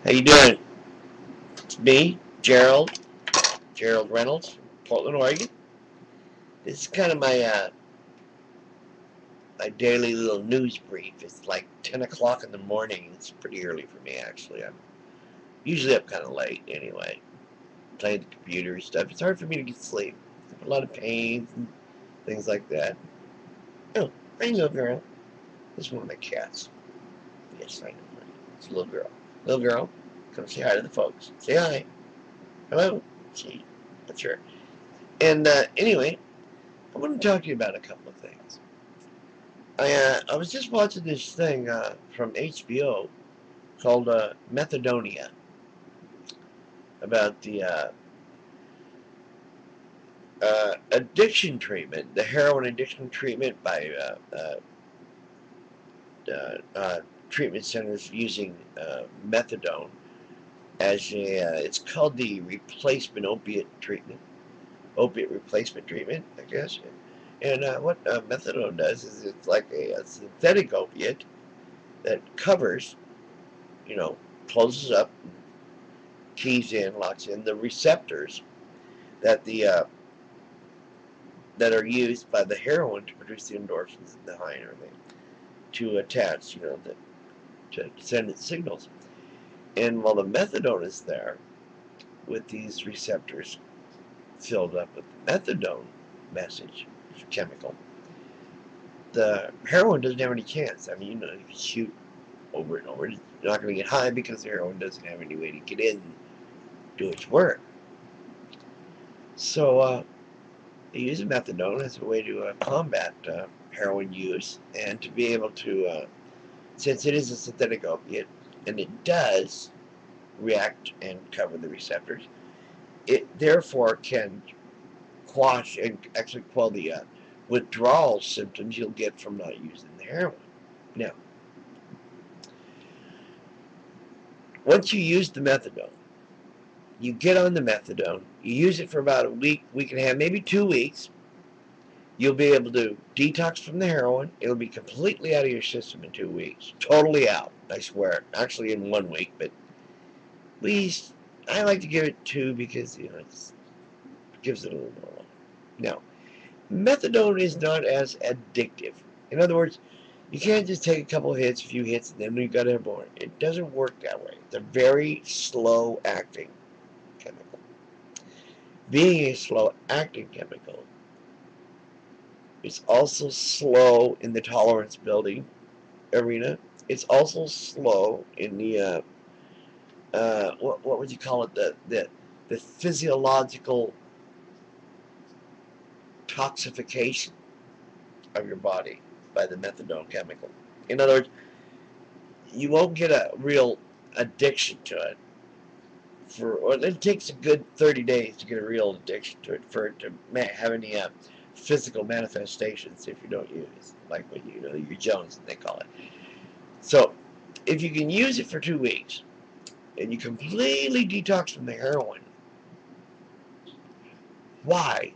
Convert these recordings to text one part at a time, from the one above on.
How you doing? It's me, Gerald Reynolds from Portland, Oregon. This is kind of my daily little news brief. It's like 10 o'clock in the morning. It's pretty early for me, actually. I'm usually up kind of late anyway, playing the computer and stuff. It's hard for me to get sleep. I have a lot of pains and things like that. Oh, I know, girl. This is one of my cats. Yes, I know. It's a little girl. Little girl, come say hi to the folks. Say hi. Hello. See, that's her. And anyway, I want to talk to you about a couple of things. I was just watching this thing from HBO called Methadonia about the addiction treatment, the heroin addiction treatment by treatment centers using methadone as it's called the replacement opiate replacement treatment, I guess. And what methadone does is it's like a synthetic opiate that covers, you know, closes up, keys in, locks in the receptors that the that are used by the heroin to produce the endorphins and the high and everything to attach, to send its signals. And while the methadone is there with these receptors filled up with methadone message chemical, the heroin doesn't have any chance. I mean, you can shoot over and over. You're not going to get high because the heroin doesn't have any way to get in and do its work. So they use methadone as a way to combat heroin use and to be able to, since it is a synthetic opiate and it does react and cover the receptors, it therefore can quash and actually quell the withdrawal symptoms you'll get from not using the heroin. Now, once you use the methadone, you get on the methadone, you use it for about a week, week and a half, maybe 2 weeks. You'll be able to detox from the heroin. It'll be completely out of your system in 2 weeks. Totally out, I swear. Actually in 1 week, but I like to give it 2 because, it gives it a little more. Now, methadone is not as addictive. In other words, you can't just take a couple of hits, a few hits, and then you got to have more. It doesn't work that way. It's a very slow acting chemical. Being a slow acting chemical, it's also slow in the tolerance building arena. It's also slow in the what would you call it, the physiological toxification of your body by the methadone chemical. In other words, you won't get a real addiction to it or it takes a good 30 days to get a real addiction to it for it to have any physical manifestations if you don't use like what your Jones they call it. So if you can use it for 2 weeks and you completely detox from the heroin, why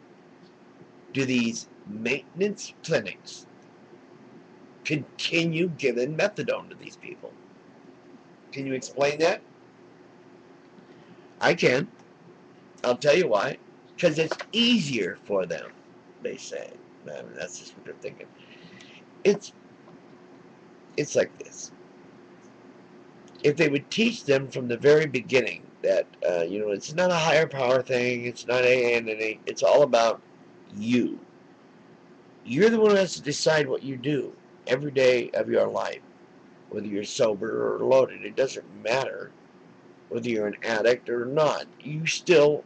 do these maintenance clinics continue giving methadone to these people? Can you explain that? I can. I'll tell you why. Because it's easier for them, they say. I mean, that's just what they're thinking. It's like this. If they would teach them from the very beginning that it's not a higher power thing, it's not a and a, it's all about you. You're the one who has to decide what you do every day of your life, whether you're sober or loaded. It doesn't matter whether you're an addict or not. You still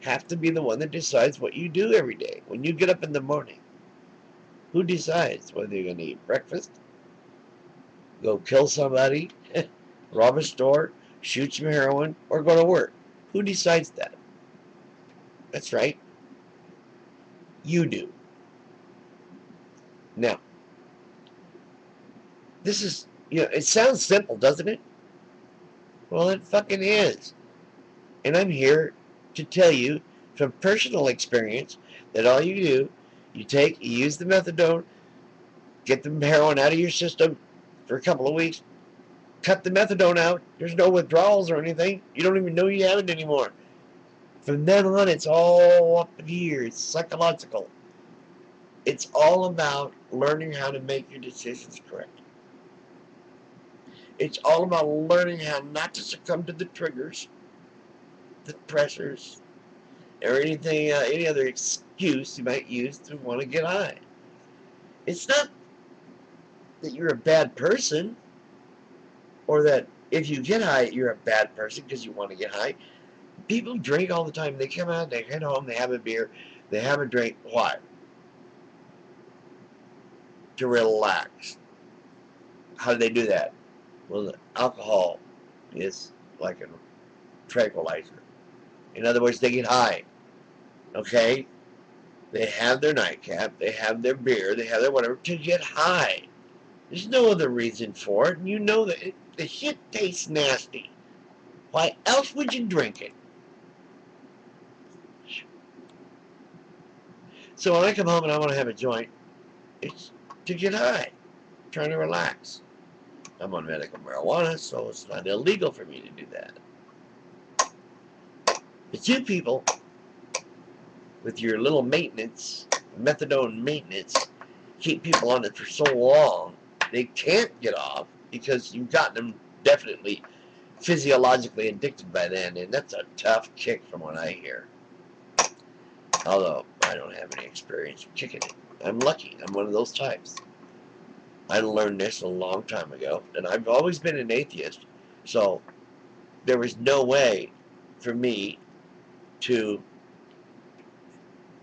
have to be the one that decides what you do every day. When you get up in the morning, who decides whether you're going to eat breakfast, go kill somebody, rob a store, shoot some heroin, or go to work? Who decides that? That's right. You do. Now, this is, it sounds simple, doesn't it? Well, it fucking is. And I'm here to tell you from personal experience that all you do, you use the methadone, get the heroin out of your system for a couple of weeks, cut the methadone out. There's no withdrawals or anything. You don't even know you have it anymore. From then on, it's all up in here. It's psychological. It's all about learning how to make your decisions correct. It's all about learning how not to succumb to the triggers, the pressures, or anything, any other excuse you might use to want to get high. It's not that you're a bad person, or that if you get high, you're a bad person because you want to get high. People drink all the time. They come out, they head home, they have a beer, they have a drink. Why? To relax. How do they do that? Well, alcohol is like a tranquilizer. In other words, they get high. Okay? They have their nightcap, they have their beer, they have their whatever to get high. There's no other reason for it. And you know that the shit tastes nasty. Why else would you drink it? So when I come home and I want to have a joint, it's to get high, trying to relax. I'm on medical marijuana, so it's not illegal for me to do that. But you people, with your little maintenance, methadone maintenance, keep people on it for so long, they can't get off because you've gotten them definitely physiologically addicted by then, and that's a tough kick from what I hear. Although I don't have any experience with kicking it. I'm lucky. I'm one of those types. I learned this a long time ago, and I've always been an atheist, so there was no way for me to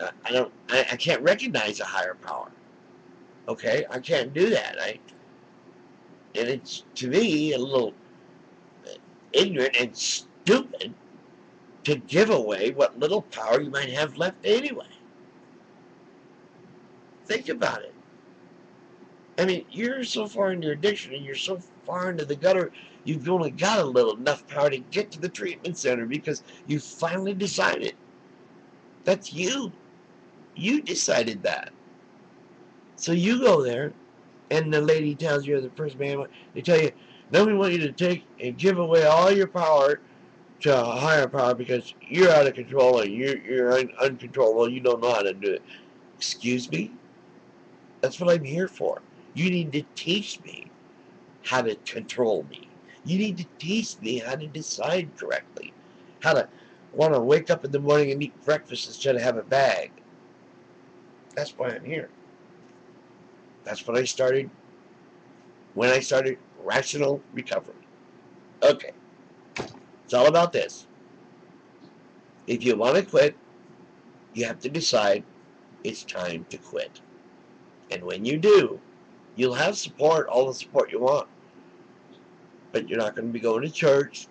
I can't recognize a higher power. Okay, I can't do that. And it's to me a little ignorant and stupid to give away what little power you might have left anyway. Think about it. I mean, you're so far into your addiction and you're so far into the gutter, you've only got a little enough power to get to the treatment center because you finally decided. That's you. You decided that. So you go there, and the lady tells you, or the first man, they tell you, then we want you to take and give away all your power to a higher power because you're out of control and you're uncontrollable. You don't know how to do it. Excuse me? That's what I'm here for. You need to teach me how to control me. You need to teach me how to decide correctly. How to want to wake up in the morning and eat breakfast instead of have a bag. That's why I'm here. That's what I started when I started rational recovery. Okay. It's all about this. If you want to quit, you have to decide it's time to quit. And when you do, you'll have support, all the support you want. But you're not going to be going to church.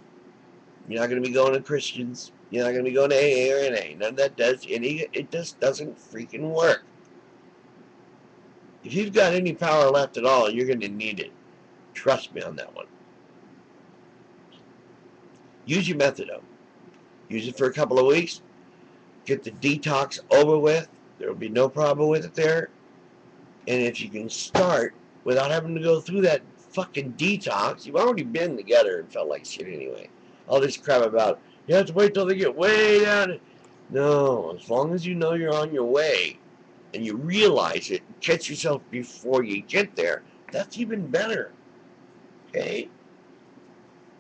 You're not going to be going to Christians. You're not going to be going to AA or NA. None of that does any. It just doesn't freaking work. If you've got any power left at all, you're going to need it. Trust me on that one. Use your methadone. Use it for a couple of weeks. Get the detox over with. There will be no problem with it there. And if you can start without having to go through that fucking detox, you've already been together and felt like shit anyway. All this crap about, you have to wait till they get way down. No, as long as you know you're on your way and you realize it, catch yourself before you get there, that's even better. Okay?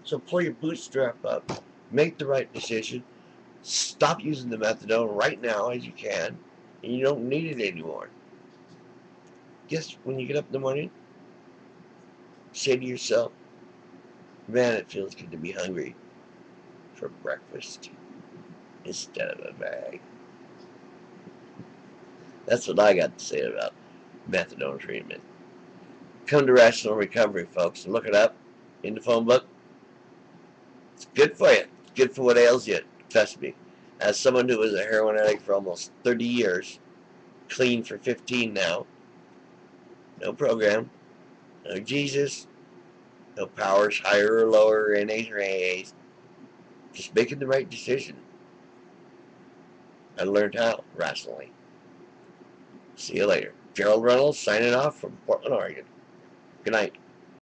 So pull your bootstrap up. Make the right decision. Stop using the methadone right now as you can. And you don't need it anymore. Guess when you get up in the morning, say to yourself, man, it feels good to be hungry for breakfast instead of a bag. That's what I got to say about methadone treatment. Come to Rational Recovery, folks, and look it up in the phone book. It's good for you. It's good for what ails you. Trust me. As someone who was a heroin addict for almost 30 years, clean for 15 now, no program, no Jesus, no powers higher or lower, NAs or AAs, just making the right decision. I learned how, rationally. See you later. Gerald Reynolds signing off from Portland, Oregon. Good night.